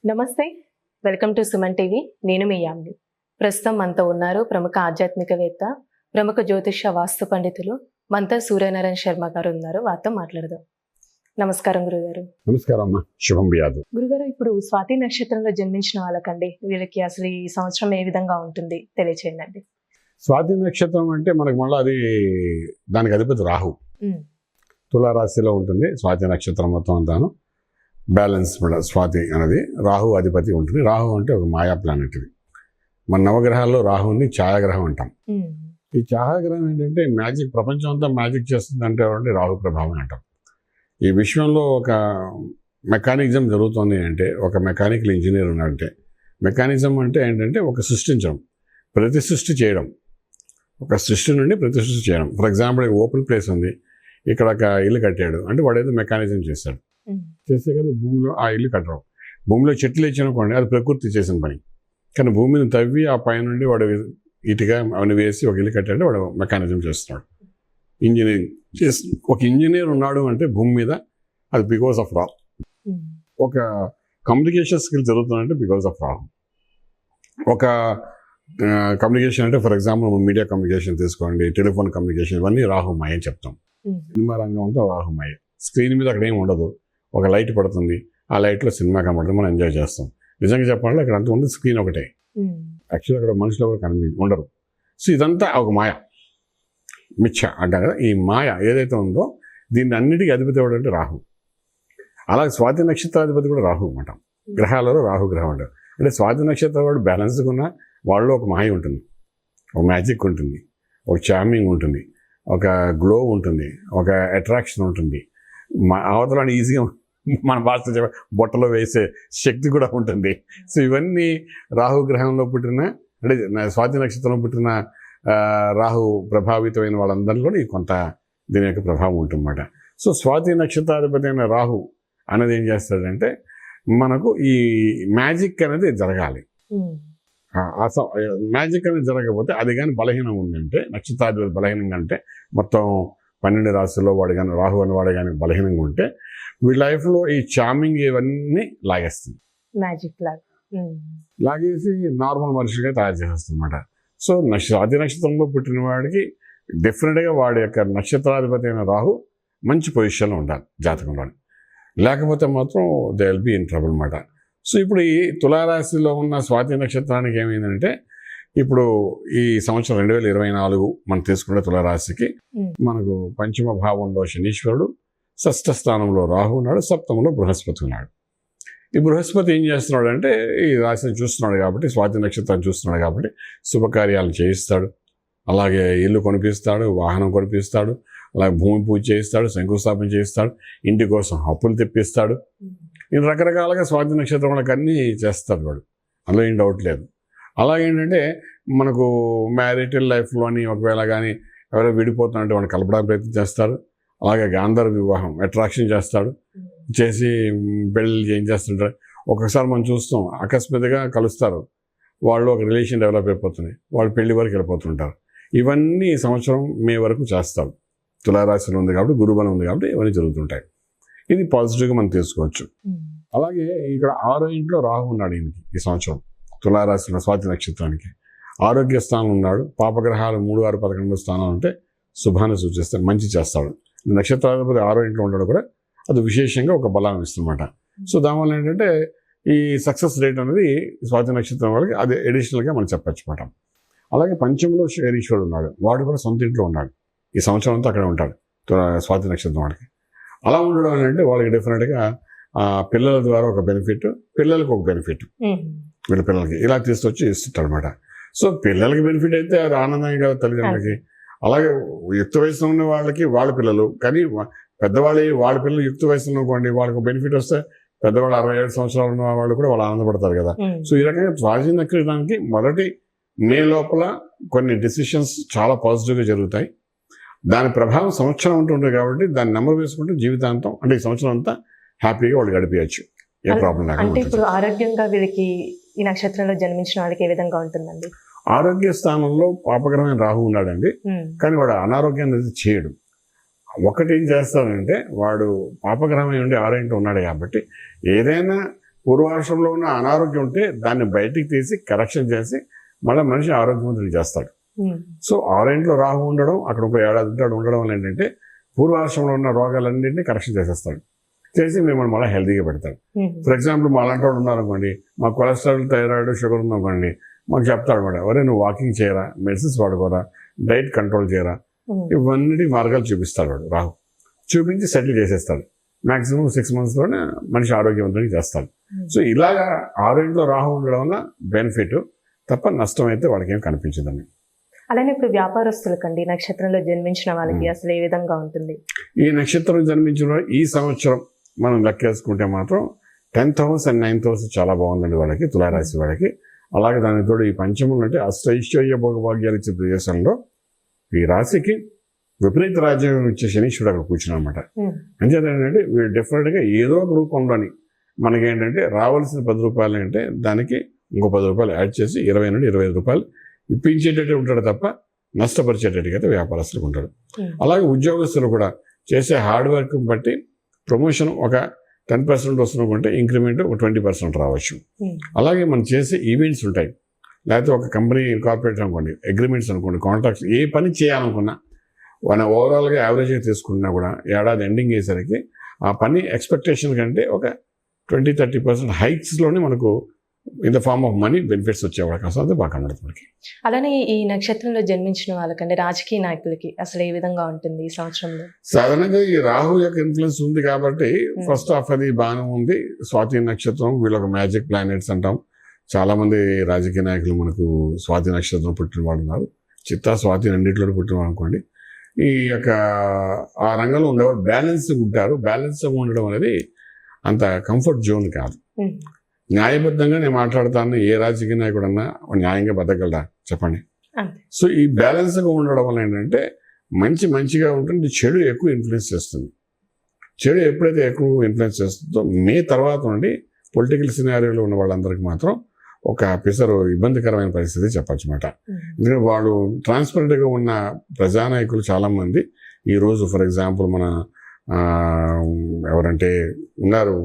నమస్తే, welcome to Suman TV. నేను మీ యామ్ని. ప్రస్తుతం మనతో ఉన్నారు ప్రముఖ ఆధ్యాత్మికవేత్త, ప్రముఖ జ్యోతిష వాస్తు పండితులు మంతా సూర్యనారాయణ శర్మ గారు ఉన్నారు. వారితో మాట్లాడదాం. నమస్కారం గురుగారు. నమస్కారం అమ్మా, శుభం వ్యాధు. గురుగారు, ఇప్పుడు స్వాతి నక్షత్రంలో జన్మించిన వాళ్ళకండి, వీళ్ళకి అసలు ఈ సంవత్సరం ఏ విధంగా ఉంటుంది తెలియచేయండి. స్వాతి నక్షత్రం అంటే మనకు మళ్ళీ అది దానికి అధిపతి రాహు. తులారాశిలో ఉంటుంది స్వాతి నక్షత్రం మొత్తం అంతాను. బ్యాలెన్స్ స్వాతి అనేది రాహు అధిపతి ఉంటుంది. రాహు అంటే ఒక మాయా ప్లానెట్. ఇది మన నవగ్రహాల్లో రాహుని ఛాయాగ్రహం అంటాం. ఈ ఛాయాగ్రహం ఏంటంటే మ్యాజిక్, ప్రపంచం అంతా మ్యాజిక్ చేస్తుంది అంటే రాహు ప్రభావం అంటాం. ఈ విశ్వంలో ఒక మెకానిజం జరుగుతుంది అంటే, ఒక మెకానికల్ ఇంజనీర్ ఉన్నాడంటే, మెకానిజం అంటే ఏంటంటే ఒక సృష్టించడం, ప్రతి సృష్టి చేయడం, ఒక సృష్టి నుండి ప్రతి సృష్టి చేయడం. ఫర్ ఎగ్జాంపుల్ ఓపెన్ ప్లేస్ ఉంది, ఇక్కడ ఒక ఇల్లు కట్టాడు అంటే వాడేదో మెకానిజం చేస్తాడు. చేస్తే కదా భూమిలో ఆ ఇల్లు కట్టడం. భూమిలో చెట్లు ఇచ్చానుకోండి, అది ప్రకృతి చేసిన పని. కానీ భూమిని తవ్వి ఆ పై నుండి వాడు ఇటుగా అవన్నీ వేసి ఒక ఇల్లు కట్టాడు, వాడు మెకానిజం చేస్తున్నాడు, ఇంజనీరింగ్ చేసి. ఒక ఇంజనీర్ ఉన్నాడు అంటే భూమి మీద, అది బికాస్ ఆఫ్ రాహు. ఒక కమ్యూనికేషన్ స్కిల్ జరుగుతుందంటే బికాస్ ఆఫ్ రాహు. ఒక కమ్యూనికేషన్ అంటే ఫర్ ఎగ్జాంపుల్ మీడియా కమ్యూనికేషన్ తీసుకోండి, టెలిఫోన్ కమ్యూనికేషన్, ఇవన్నీ రాహుమాయ అని చెప్తాం. సినిమా రంగం అంతా రాహుమాయ. స్క్రీన్ మీద అక్కడ ఏమి ఉండదు, ఒక లైట్ పడుతుంది, ఆ లైట్లో సినిమా కనబడుతుంది, మనం ఎంజాయ్ చేస్తాం. నిజంగా చెప్పాలంటే అక్కడ అంతా ఉంది, స్క్రీన్ ఒకటే. యాక్చువల్గా అక్కడ మనుషులు ఎవరు ఉండరు. సో ఇదంతా ఒక మాయ, మిథ్య అంటాం కదా. ఈ మాయ ఏదైతే ఉందో దీన్ని అన్నిటికీ అధిపతి ఎవడంటే రాహు. అలాగే స్వాతి నక్షత్రాధిపతి కూడా రాహు అన్నమాట. గ్రహాలలో రాహు గ్రహం అంటారు. అంటే స్వాతి నక్షత్రం వాడు బ్యాలెన్స్గా ఉన్న వాళ్ళలో ఒక మాయ ఉంటుంది, ఒక మ్యాజిక్ ఉంటుంది, ఒక చార్మింగ్ ఉంటుంది, ఒక గ్లో ఉంటుంది, ఒక అట్రాక్షన్ ఉంటుంది. అవతలని ఈజీగా మన భాష బొట్టలో వేసే శక్తి కూడా ఉంటుంది. సో ఇవన్నీ రాహుగ్రహంలో పుట్టిన, అంటే స్వాతి నక్షత్రంలో పుట్టిన రాహు ప్రభావితమైన వాళ్ళందరిలో ఈ కొంత దీని యొక్క ప్రభావం ఉంటుందన్నమాట. సో స్వాతి నక్షత్రాధిపతి అయిన రాహు అనేది ఏం చేస్తాడంటే, మనకు ఈ మ్యాజిక్ అనేది జరగాలి. మ్యాజిక్ అనేది జరగకపోతే, అది కానీ బలహీనం ఉందంటే, నక్షత్రాధిపతి బలహీనంగా అంటే, మొత్తం 12 రాశుల్లో వాడు కానీ రాహు అని వాడు కానీ బలహీనంగా ఉంటే, వీళ్ళ లైఫ్లో ఈ చార్మింగ్ ఇవన్నీ లాగేస్తుంది, మ్యాజిక్ లాగేసి నార్మల్ మనుషులుగా తయారు చేసేస్తుంది అనమాట. సో స్వాతి నక్షత్రంలో పుట్టిన వాడికి డెఫినెట్గా వాడి యొక్క నక్షత్రాధిపతి అయిన రాహు మంచి పొజిషన్లో ఉండాలి జాతకంలో, లేకపోతే మాత్రం they will be in trouble అనమాట. సో ఇప్పుడు ఈ తులారాశిలో ఉన్న స్వాతి నక్షత్రానికి ఏమైందంటే, ఇప్పుడు ఈ సంవత్సరం 2024 మనం తీసుకున్న తులారాశికి మనకు పంచమ భావంలో శనీశ్వరుడు, షష్ఠ స్థానంలో రాహు ఉన్నాడు, సప్తమంలో బృహస్పతి ఉన్నాడు. ఈ బృహస్పతి ఏం చేస్తున్నాడు అంటే, ఈ రాశిని చూస్తున్నాడు కాబట్టి, స్వాతి నక్షత్రాన్ని చూస్తున్నాడు కాబట్టి శుభకార్యాలను చేయిస్తాడు, అలాగే ఇల్లు కొనిపిస్తాడు, వాహనం కొనిపిస్తాడు, అలాగే భూమి పూజ చేయిస్తాడు, శంకుస్థాపన చేయిస్తాడు, ఇంటి కోసం అప్పులు తెప్పిస్తాడు. ఈ రకరకాలుగా స్వాతి నక్షత్రం వాళ్ళకి అన్నీ చేస్తాడు వాడు, అందులో ఏం డౌట్ లేదు. అలాగేంటంటే మనకు మ్యారిటల్ లైఫ్లోని ఒకవేళ కానీ ఎవరో విడిపోతున్నట్టు వాడిని కలపడానికి ప్రయత్నం చేస్తాడు. అలాగే గాంధర్వ వివాహం అట్రాక్షన్ చేస్తాడు, చేసి పెళ్ళి ఏం చేస్తుంటారు. ఒక్కొక్కసారి మనం చూస్తాం, అకస్మాత్తుగా కలుస్తారు, వాళ్ళు ఒక రిలేషన్ డెవలప్ అయిపోతుంది, వాళ్ళు పెళ్లి వరకు వెళ్ళిపోతుంటారు. ఇవన్నీ ఈ సంవత్సరం మే వరకు చేస్తారు. తులారాశిలో ఉంది కాబట్టి, గురుబలం ఉంది కాబట్టి ఇవన్నీ జరుగుతుంటాయి. ఇది పాజిటివ్గా మనం తీసుకోవచ్చు. అలాగే ఇక్కడ 6వ ఇంట్లో రాహు ఉన్నాడు ఈయనకి ఈ సంవత్సరం. తులారాశిలో స్వాతి నక్షత్రానికి ఆరోగ్య స్థానం ఉన్నాడు. పాపగ్రహాలు 3, 6, 11 స్థానం అంటే శుభాన్ని సూచిస్తాడు, మంచి చేస్తాడు. నక్షత్రాధిపతి 6వ ఇంట్లో ఉండడం కూడా అది విశేషంగా ఒక బలాన్ని ఇస్తుందన్నమాట. సో దానివల్ల ఏంటంటే ఈ సక్సెస్ రేట్ అనేది స్వాతి నక్షత్రం వాళ్ళకి అది అడిషనల్గా మనం చెప్పచ్చు మాట. అలాగే పంచంలో శనీశ్వరుడు ఉన్నాడు, వాడు కూడా సొంత ఇంట్లో ఉన్నాడు ఈ సంవత్సరం అంతా అక్కడే ఉంటాడు స్వాతి నక్షత్రం వాడికి. అలా ఉండడం అంటే వాళ్ళకి డెఫినెట్గా పిల్లల ద్వారా ఒక బెనిఫిట్, పిల్లలకు ఒక బెనిఫిట్, వీళ్ళ పిల్లలకి ఇలా తీసుకొచ్చి ఇస్తుంటాడు అనమాట. సో పిల్లలకి బెనిఫిట్ అయితే అది ఆనందంగా కదా తల్లిదండ్రులకి. అలాగే యుక్త వయసులో ఉన్న వాళ్ళకి వాళ్ళ పిల్లలు, కానీ పెద్దవాళ్ళ వాళ్ళ పిల్లలు యుక్త వయసులో అనుకోండి, వాళ్ళకి బెనిఫిట్ వస్తే పెద్దవాళ్ళు 67 సంవత్సరాలు ఉన్న వాళ్ళు కూడా వాళ్ళు ఆనందపడతారు కదా. సో ఈ రకంగా స్వాతి నక్షత్రానికి మొదటి మే లోపల కొన్ని డెసిషన్స్ చాలా పాజిటివ్గా జరుగుతాయి. దాని ప్రభావం సంవత్సరం ఉంటుంది కాబట్టి దాన్ని నెంబర్ వేసుకుంటే జీవితాంతం, అంటే ఈ సంవత్సరం అంతా హ్యాపీగా వాళ్ళు గడిపేయచ్చు, ఏ ప్రాబ్లం లేకుండా. అంటే ఇప్పుడు ఆరోగ్యంగా వీరికి ఈ నక్షత్రంలో జన్మించిన వాళ్ళకి ఏ విధంగా ఉంటుందండి? ఆరోగ్య స్థానంలో పాపగ్రహమైన రాహు ఉన్నాడండి, కానీ వాడు అనారోగ్యాన్ని చేయడు. ఒకటి ఏం చేస్తాడంటే, వాడు పాపగ్రహమై ఉండి 6వ ఇంట్లో ఉన్నాడు కాబట్టి ఏదైనా పూర్వాశ్రమంలో ఉన్న అనారోగ్యం ఉంటే దాన్ని బయటికి తీసి కరెక్షన్ చేసి మళ్ళీ మనిషి ఆరోగ్యవంతులు చేస్తాడు. సో 6 ఇంట్లో రాహు ఉండడం, అక్కడ ఒక ఏడాది ఉంటాడు ఉండడం వల్ల ఏంటంటే పూర్వాశ్రమంలో ఉన్న రోగాలన్నింటినీ కరెక్షన్ చేసేస్తాడు, చేసి మిమ్మల్ని మళ్ళీ హెల్తీగా పెడతాడు. ఫర్ ఎగ్జాంపుల్ మా అలాంటి వాడు ఉన్నారనుకోండి, మా కొలెస్ట్రాల్, థైరాయిడ్, షుగర్ ఉందనుకోండి, మాకు చెప్తాడు మేడం, ఎవరే నువ్వు వాకింగ్ చేయరా, మెడిసిన్స్ వాడుకోరా, డైట్ కంట్రోల్ చేయరా, ఇవన్నీ మార్గాలు చూపిస్తాడు వాడు రాహు. చూపించి సెటిల్ చేసేస్తాడు. మాక్సిమం 6 monthsలోనే మనిషి ఆరోగ్యవంతుడిని చేస్తాడు. సో ఇలాగా 6 ఇంట్లో రాహు ఉండడం వల్ల బెనిఫిట్ తప్ప నష్టం అయితే వాళ్ళకి ఏం కనిపించదండి. అలానే ఇప్పుడు వ్యాపారస్తులకండి నక్షత్రంలో జన్మించిన వాళ్ళకి అసలు ఏ విధంగా ఉంటుంది? ఈ నక్షత్రం జన్మించిన ఈ సంవత్సరం మనం లెక్కేసుకుంటే మాత్రం 10th house and 9th house చాలా బాగుందండి వాళ్ళకి, తులారాశి వాళ్ళకి. అలాగే దానితో ఈ పంచములు అంటే అష్టైశ్వర్య భోగభాగ్యాలు ఇచ్చే ప్రదేశంలో ఈ రాశికి విపరీత రాజ్యం ఇచ్చే శనీశ్వరుడు అక్కడ కూర్చున్నాడు అనమాట. అంచేది ఏంటంటే వీళ్ళు డెఫినెట్గా ఏదో ఒక రూపంలోని మనకేంటంటే రావాల్సిన 10 రూపాయలు అంటే దానికి ఇంకో 10 రూపాయలు యాడ్ చేసి 20 నుండి 25 రూపాయలు ఇప్పించేటట్టు ఉంటాడు తప్ప నష్టపరిచేటట్టుగా అయితే వ్యాపారస్తులకు ఉంటాడు. అలాగే ఉద్యోగస్తులు కూడా చేసే హార్డ్ వర్క్ బట్టి ప్రమోషన్ ఒక 10% వస్తున్నకుంటే ఇంక్రిమెంట్ ఒక 20% రావచ్చు. అలాగే మనం చేసే ఈవెంట్స్ ఉంటాయి, లేకపోతే ఒక కంపెనీ కార్పొరేట్ అనుకోండి, అగ్రిమెంట్స్ అనుకోండి, కాంట్రాక్ట్స్, ఏ పని చేయాలనుకున్నా మన ఓవరాల్గా యావరేజ్గా తీసుకున్నా కూడా ఏడాది ఎండింగ్ అయ్యేసరికి ఆ పని ఎక్స్పెక్టేషన్ కంటే ఒక 20-30% హైక్స్లోనే మనకు in the form of money benefits వచ్చే అవకాశం అయితే బాగా కనబడుతుంది. అలానే ఈ నక్షత్రంలో జన్మించిన వాళ్ళకంటే రాజకీయ నాయకులకి అసలు ఏ విధంగా ఉంటుంది ఈ సంవత్సరంలో? సాధారణంగా ఈ రాహు యొక్క ఇన్ఫ్లుయెన్స్ ఉంది కాబట్టి ఫస్ట్ హాఫ్ అది బాగానే ఉంది. స్వాతి నక్షత్రం వీళ్ళొక మ్యాజిక్ ప్లానెట్స్ అంటాం. చాలా మంది రాజకీయ నాయకులు మనకు స్వాతి నక్షత్రం పుట్టిన వాళ్ళు ఉన్నారు. చిత్తా స్వాతి రెండింటిలో పుట్టిన వాళ్ళు అనుకోండి. ఈ యొక్క ఆ రంగంలో ఉండేవాళ్ళు బ్యాలెన్స్గా ఉంటారు. బ్యాలెన్స్గా ఉండడం అనేది అంత కంఫర్ట్ జోన్ కాదు. న్యాయబద్ధంగా నేను మాట్లాడతాను, ఏ రాజకీయ నాయకుడన్నా న్యాయంగా బతకగలరా చెప్పండి? సో ఈ బ్యాలెన్స్గా ఉండడం వల్ల ఏంటంటే మంచిగా ఉంటుంది, చెడు ఎక్కువ ఇన్ఫ్లుయెన్స్ చేస్తుంది. చెడు ఎప్పుడైతే ఎక్కువ ఇన్ఫ్లుయెన్స్ చేస్తుందో మే తర్వాత నుండి పొలిటికల్ సినారియోలో ఉన్న వాళ్ళందరికీ మాత్రం ఒక పిసరు ఇబ్బందికరమైన పరిస్థితి చెప్పచ్చు అన్నమాట. ఎందుకంటే వాళ్ళు ట్రాన్స్పరెంట్గా ఉన్న ప్రజానాయకులు చాలామంది ఈరోజు ఫర్ ఎగ్జాంపుల్ మన ఎవరంటే ఉన్నారు,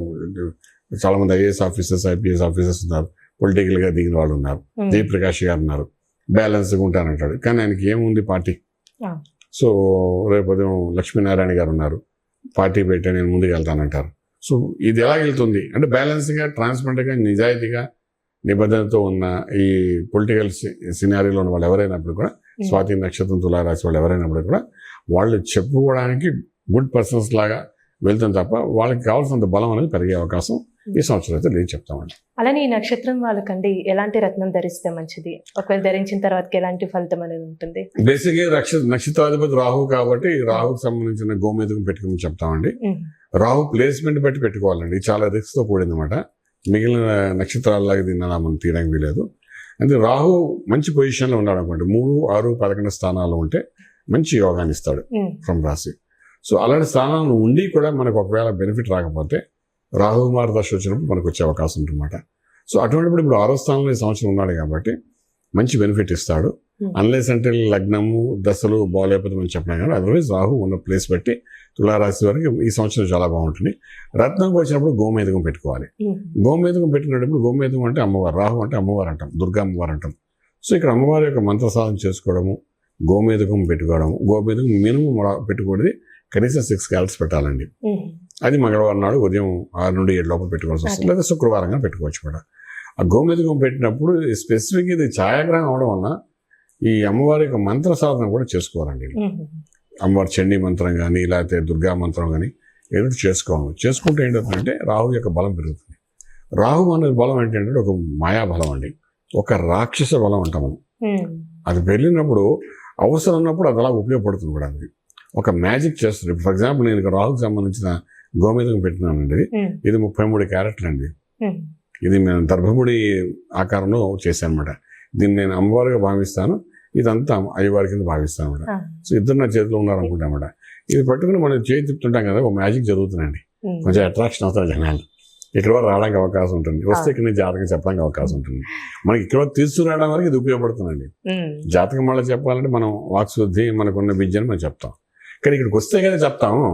చాలామంది ఐఏఎస్ ఆఫీసర్స్, ఐపీఎస్ ఆఫీసర్స్ ఉన్నారు, పొలిటికల్గా దిగిన వాళ్ళు ఉన్నారు. జయప్రకాష్ గారు ఉన్నారు, బ్యాలెన్స్గా ఉంటానంటాడు, కానీ ఆయనకి ఏముంది పార్టీ. సో రేపు ఉదయం లక్ష్మీనారాయణ గారు ఉన్నారు, పార్టీ పెట్టే నేను ముందుకు వెళ్తానంటారు. సో ఇది ఎలా వెళ్తుంది అంటే బ్యాలెన్స్గా, ట్రాన్స్పరెంట్గా, నిజాయితీగా, నిబద్ధతతో ఉన్న ఈ పొలిటికల్ సినారీలో ఉన్న వాళ్ళు ఎవరైనప్పుడు కూడా, స్వాతి నక్షత్రం తులారాశి వాళ్ళు ఎవరైనప్పుడు కూడా వాళ్ళు చెప్పుకోవడానికి గుడ్ పర్సన్స్ లాగా వెళ్తాం తప్ప వాళ్ళకి కావాల్సినంత బలం అనేది పెరిగే అవకాశం ఈ సంవత్సరం అయితే నేను చెప్తామండి. అలానే ఈ నక్షత్రం వాళ్ళకండి ఎలాంటి రత్నం ధరిస్తే మంచిది, ఒకవేళ ధరించిన తర్వాత ఎలాంటి ఫలితం అనేది ఉంటుంది? బేసిక్గా నక్షత్రాధిపతి రాహు కాబట్టి రాహుకు సంబంధించిన గోమేధకం పెట్టుకుని చెప్తామండి. రాహు ప్లేస్మెంట్ బట్టి పెట్టుకోవాలండి, చాలా రిస్క్ తో కూడింది అనమాట. మిగిలిన నక్షత్రాలలాగా దీన్ని మనం తీయడానికి వీలేదు. అంటే రాహు మంచి పొజిషన్లో ఉన్నాడు అనుకోండి, 3, 6, 11 స్థానాల్లో ఉంటే మంచి యోగాన్ని ఇస్తాడు ఫ్రమ్ రాశి. సో అలాంటి స్థానాలను ఉండి కూడా మనకు ఒకవేళ బెనిఫిట్ రాకపోతే రాహు మార్గదర్శ వచ్చినప్పుడు మనకు వచ్చే అవకాశం ఉంటుందన్నమాట. సో అటువంటిప్పుడు ఇప్పుడు 6వ స్థానంలో ఈ సంవత్సరం ఉన్నాడు కాబట్టి మంచి బెనిఫిట్ ఇస్తాడు. అన్లెస్ అంటే లగ్నము దశలు బాగోలేకపోతే మనం చెప్పినా కానీ అదర్వైజ్ రాహు ఉన్న ప్లేస్ బట్టి తులారాశి వరకు ఈ సంవత్సరం చాలా బాగుంటుంది. రత్నంకి వచ్చినప్పుడు గోమేధకం పెట్టుకోవాలి. గోమేధకం పెట్టుకునేటప్పుడు గోమేధకం అంటే అమ్మవారు, రాహు అంటే అమ్మవారు అంటాం, దుర్గా అమ్మవారు అంటాం. సో ఇక్కడ అమ్మవారి యొక్క మంత్ర సాధన చేసుకోవడము, గోమేధకం పెట్టుకోవడము. గోమేధకం మినిమం పెట్టుకోవడది కనీసం 6 calories పెట్టాలండి. అది మంగళవారం నాడు ఉదయం 6 నుండి 7 లోపల పెట్టుకోవాల్సి వస్తుంది, లేదా శుక్రవారంగా పెట్టుకోవచ్చు కూడా. ఆ గోమేధకం పెట్టినప్పుడు స్పెసిఫిక్ ఇది ఛాయాగ్రహం అవడం వల్ల ఈ అమ్మవారి యొక్క మంత్ర సాధన కూడా చేసుకోవాలండి. అమ్మవారి చండీ మంత్రం కానీ లేకపోతే దుర్గా మంత్రం కానీ ఏదో చేసుకోవాలి. చేసుకుంటే ఏంటంటే రాహు యొక్క బలం పెరుగుతుంది. రాహు అనే బలం ఏంటంటే ఒక మాయా బలం అండి, ఒక రాక్షస బలం అంటాం మనం. అది వెళ్ళినప్పుడు అవసరం ఉన్నప్పుడు అది అలా ఉపయోగపడుతుంది కూడా. అది ఒక మ్యాజిక్ చేస్తుంది. ఫర్ ఎగ్జాంపుల్ నేను రాహుకి సంబంధించిన గోమేధకం పెట్టినానండి, ఇది 33 క్యారెట్లు అండి. ఇది నేను దర్భముడి ఆకారంలో చేశాను అనమాట. దీన్ని నేను అమ్మవారిగా భావిస్తాను, ఇదంతా అయ్యవారి కింద భావిస్తాను అనమాట. సో ఇద్దరు నా చేతిలో ఉన్నారనుకుంటా అనమాట. ఇది పట్టుకుని మనం చేయి తిప్పుతుంటాం కదా, ఒక మ్యాజిక్ జరుగుతుందండి. కొంచెం అట్రాక్షన్ అవుతారు జనాలు, ఇక్కడ వరకు రావడానికి అవకాశం ఉంటుంది, వస్తే ఇక్కడ నుంచి జాతకం చెప్పడానికి అవకాశం ఉంటుంది. మనకి ఇక్కడ వరకు తీసుకురావడం వరకు ఇది ఉపయోగపడుతుందండి. జాతకం మళ్ళీ చెప్పాలంటే మనం వాక్శుద్ధి, మనకున్న విద్యను మనం చెప్తాం. కానీ ఇక్కడికి వస్తే కదా చెప్తాము,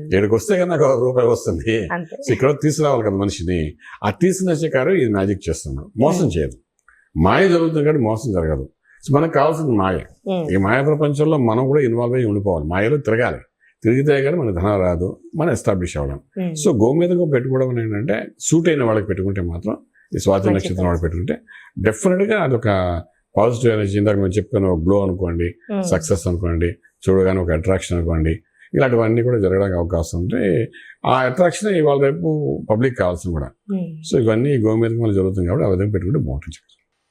ఇక్కడికి వస్తే కదా నాకు రూపాయి వస్తుంది. అంతే. సో ఇక్కడ తీసుకురావాలి కదా మనిషిని. ఆ తీసుకునే కారు ఇది మ్యాజిక్ చేస్తున్నాడు. మోసం చేయదు, మాయ జరుగుతుంది కానీ మోసం జరగదు. సో మనకు కావాల్సింది మాయ. ఈ మాయ ప్రపంచంలో మనం కూడా ఇన్వాల్వ్ అయ్యి ఉండిపోవాలి, మాయలో తిరగాలి. తిరిగితే కానీ మన ధనం రాదు, మనం ఎస్టాబ్లిష్ అవ్వడం. సో గోమేదకం పెట్టుకోవడం ఏంటంటే సూట్ అయిన వాళ్ళకి పెట్టుకుంటే మాత్రం, ఈ స్వాతి నక్షత్రం వాళ్ళకి పెట్టుకుంటే డెఫినెట్గా అదొక పాజిటివ్ ఎనర్జీ. ఇందాక మేము చెప్పుకున్న గ్లో అనుకోండి, సక్సెస్ అనుకోండి, చూడగానే ఒక అట్రాక్షన్ అనుకోండి, ఇలాంటివన్నీ కూడా జరగడానికి అవకాశం ఉంటే ఆ అట్రాక్షన్ ఇవాళ రేపు పబ్లిక్ కావాల్సింది కూడా. సో ఇవన్నీ గోమేదకం వల్ల జరుగుతుంది కాబట్టి ఆ విధంగా పెట్టుకుంటే బాగుంటుంది.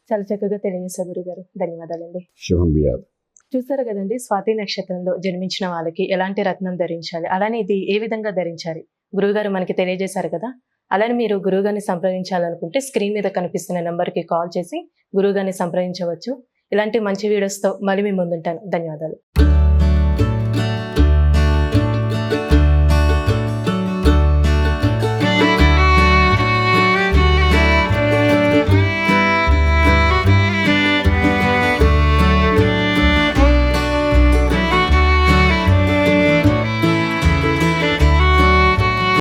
చాలా చక్కగా తెలియజేశారు గురుగారు, ధన్యవాదాలండి. శుభం బియాదు. చూసారు కదండి, స్వాతి నక్షత్రంలో జన్మించిన వాళ్ళకి ఎలాంటి రత్నం ధరించాలి, అలానే ఇది ఏ విధంగా ధరించాలి గురువుగారు మనకి తెలియజేశారు కదా. అలానే మీరు గురువుగారిని సంప్రదించాలనుకుంటే స్క్రీన్ మీద కనిపిస్తున్న నెంబర్కి కాల్ చేసి గురువుగారిని సంప్రదించవచ్చు. ఇలాంటి మంచి వీడియోస్తో మళ్ళీ మీ ముందుంటాను. ధన్యవాదాలు.